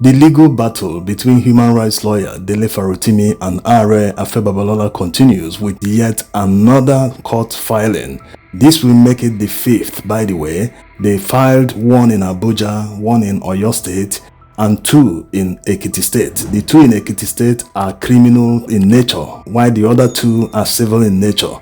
The legal battle between human rights lawyer Dele Farotimi and Are Babalola continues with yet another court filing. This will make it the 5th, by the way. They filed one in Abuja, one in Oyo State, and 2 in Ekiti State. The 2 in Ekiti State are criminal in nature, while the other 2 are civil in nature.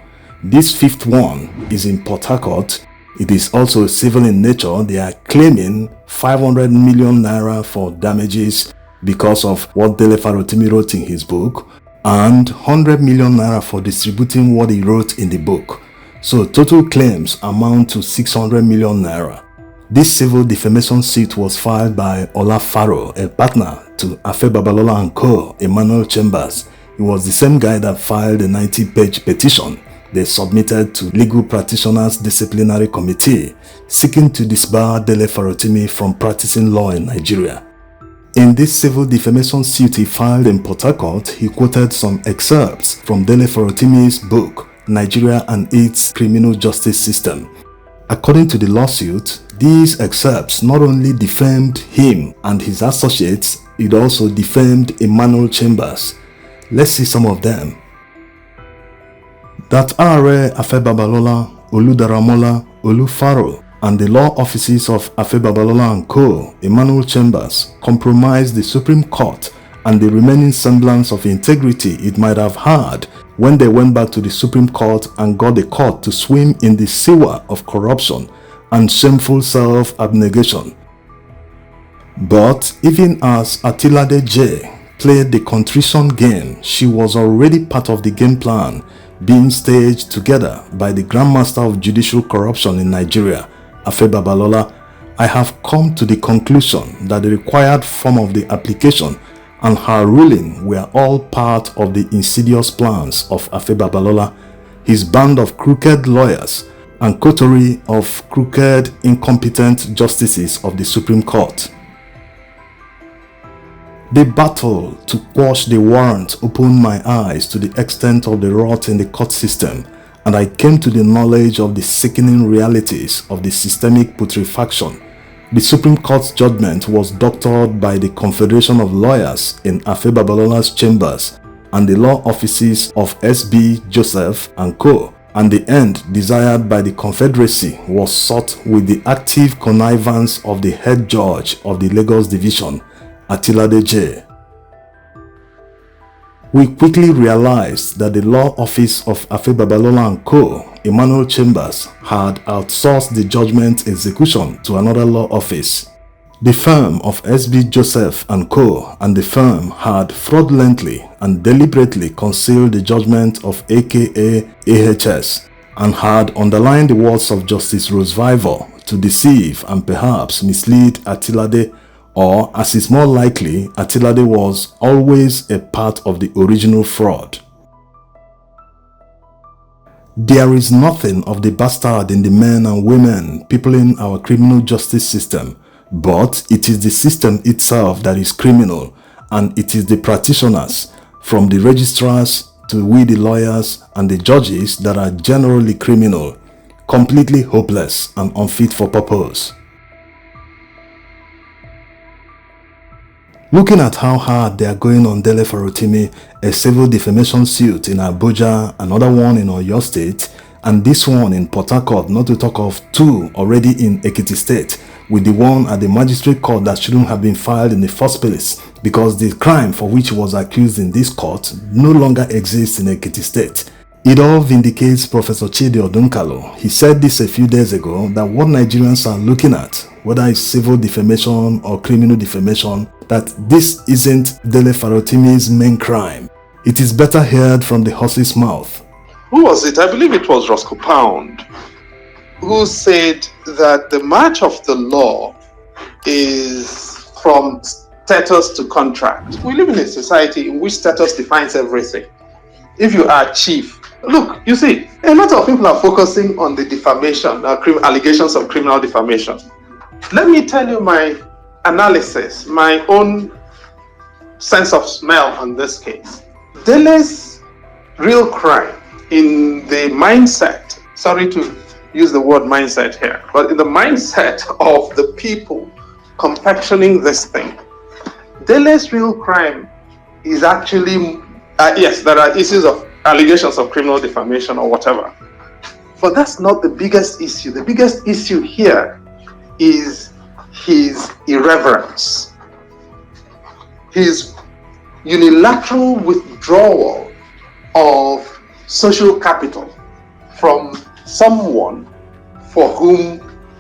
This 5th one is in Port Harcourt. It is also civil in nature. They are claiming 500 million naira for damages because of what Dele Farotimi wrote in his book, and 100 million naira for distributing what he wrote in the book. So total claims amount to 600 million naira. This civil defamation suit was filed by Ola Faro, a partner to Babalola and Co. Emmanuel Chambers. It was the same guy that filed a 90-page petition they submitted to Legal Practitioners Disciplinary Committee, seeking to disbar Dele Farotimi from practicing law in Nigeria. In this civil defamation suit he filed in Port Harcourt, he quoted some excerpts from Dele Farotimi's book, Nigeria and its Criminal Justice System. According to the lawsuit, these excerpts not only defamed him and his associates, it also defamed Emmanuel Chambers. Let's see some of them. That Are Babalola, Oludaramola, Olufaro, and the law offices of Babalola and Co., Emmanuel Chambers, compromised the Supreme Court and the remaining semblance of integrity it might have had when they went back to the Supreme Court and got the court to swim in the sewer of corruption and shameful self-abnegation. But even as Atilade J played the contrition game, she was already part of the game plan being staged together by the Grandmaster of Judicial Corruption in Nigeria, Babalola. I have come to the conclusion that the required form of the application and her ruling were all part of the insidious plans of Babalola, his band of crooked lawyers, and coterie of crooked, incompetent justices of the Supreme Court. The battle to quash the warrant opened my eyes to the extent of the rot in the court system, and I came to the knowledge of the sickening realities of the systemic putrefaction. The Supreme Court's judgment was doctored by the Confederation of Lawyers in Babalola's chambers and the law offices of S.B. Joseph and Co., and the end desired by the Confederacy was sought with the active connivance of the head judge of the Lagos Division, Atilade J. We quickly realized that the law office of Babalola and Co., Emmanuel Chambers, had outsourced the judgment execution to another law office. The firm of S.B. Joseph and Co. and the firm had fraudulently and deliberately concealed the judgment of aka AHS and had underlined the words of Justice Rosevival to deceive and perhaps mislead Atilade, or as is more likely, Atilade was always a part of the original fraud. There is nothing of the bastard in the men and women peopling our criminal justice system, but it is the system itself that is criminal, and it is the practitioners, from the registrars to we the lawyers and the judges, that are generally criminal, completely hopeless and unfit for purpose. Looking at how hard they are going on Dele Farotimi, a civil defamation suit in Abuja, another one in Oyo State, and this one in Port Harcourt, not to talk of 2 already in Ekiti State, with the one at the magistrate court that shouldn't have been filed in the first place because the crime for which he was accused in this court no longer exists in Ekiti State. It all vindicates Professor Chidi Odinkalu. He said this a few days ago, that what Nigerians are looking at, whether it's civil defamation or criminal defamation, that this isn't Dele Farotimi's main crime. It is better heard from the horse's mouth. Who was it? I believe it was Roscoe Pound, who said that the march of the law is from status to contract. We live in a society in which status defines everything. If you are chief, look, you see, a lot of people are focusing on the defamation, allegations of criminal defamation. Let me tell you my analysis, my own sense of smell on this case. Dele's real crime in the mindset, sorry to use the word mindset here, but in the mindset of the people compactioning this thing, Dele's real crime is actually, yes, there are issues of allegations of criminal defamation or whatever. But that's not the biggest issue. The biggest issue here is his irreverence, his unilateral withdrawal of social capital from someone for whom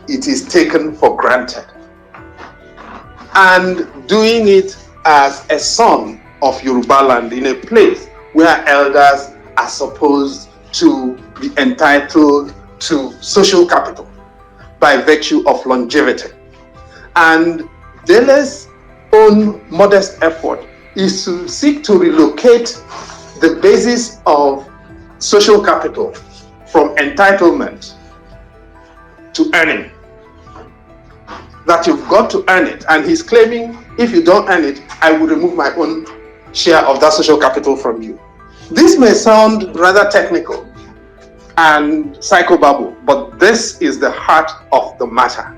it is taken for granted, and doing it as a son of Yoruba land in a place where elders are supposed to be entitled to social capital by virtue of longevity. And Dele's own modest effort is to seek to relocate the basis of social capital from entitlement to earning. That you've got to earn it. And he's claiming, if you don't earn it, I will remove my own share of that social capital from you. This may sound rather technical and psychobabble, but this is the heart of the matter.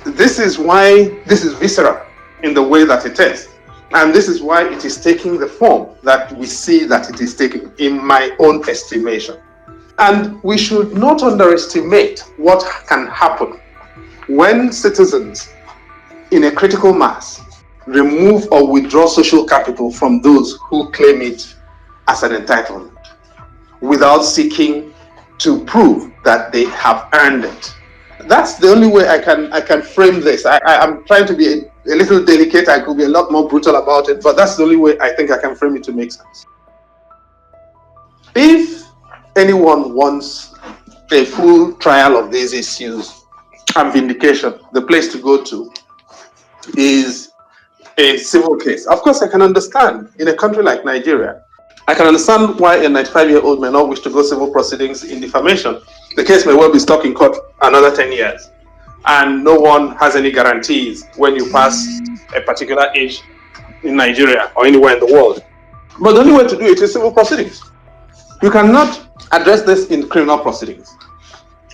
This is why this is visceral in the way that it is. And this is why it is taking the form that we see that it is taking, in my own estimation. And we should not underestimate what can happen when citizens in a critical mass remove or withdraw social capital from those who claim it as an entitlement without seeking to prove that they have earned it. That's the only way I can frame this. I'm trying to be a little delicate. I could be a lot more brutal about it, but that's the only way I think I can frame it to make sense. If anyone wants a full trial of these issues and vindication, the place to go to is a civil case. Of course, I can understand in a country like Nigeria, I can understand why a 95-year-old may not wish to go civil proceedings in defamation. The case may well be stuck in court another 10 years. And no one has any guarantees when you pass a particular age in Nigeria or anywhere in the world. But the only way to do it is civil proceedings. You cannot address this in criminal proceedings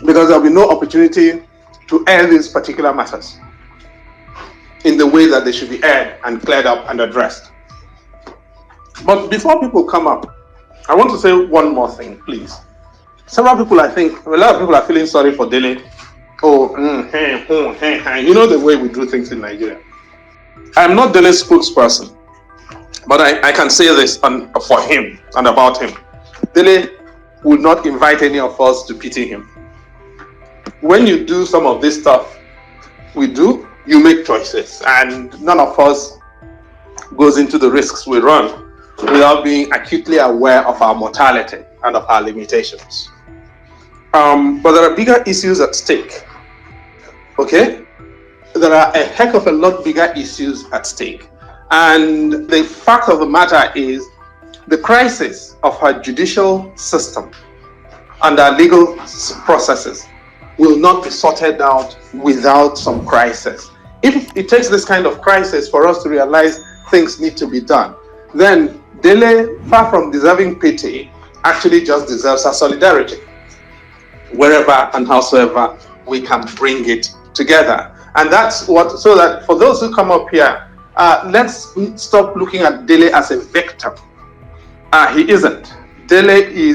because there will be no opportunity to air these particular matters in the way that they should be aired and cleared up and addressed. But before people come up, I want to say one more thing, please. Several people, I think, a lot of people are feeling sorry for Dele. You know the way we do things in Nigeria. I'm not Dele's spokesperson, but I can say this for him and about him. Dele would not invite any of us to pity him. When you do some of this stuff we do, you make choices, and none of us goes into the risks we run without being acutely aware of our mortality and of our limitations. But there are bigger issues at stake. Okay? There are a heck of a lot bigger issues at stake. And the fact of the matter is the crisis of our judicial system and our legal processes will not be sorted out without some crisis. If it takes this kind of crisis for us to realize things need to be done, then Dele, far from deserving pity, actually just deserves our solidarity, wherever and howsoever we can bring it together. And that's what, so that for those who come up here, let's stop looking at Dele as a victim. He isn't. Dele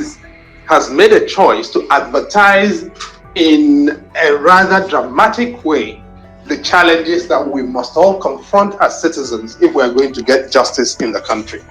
has made a choice to advertise in a rather dramatic way the challenges that we must all confront as citizens if we're going to get justice in the country.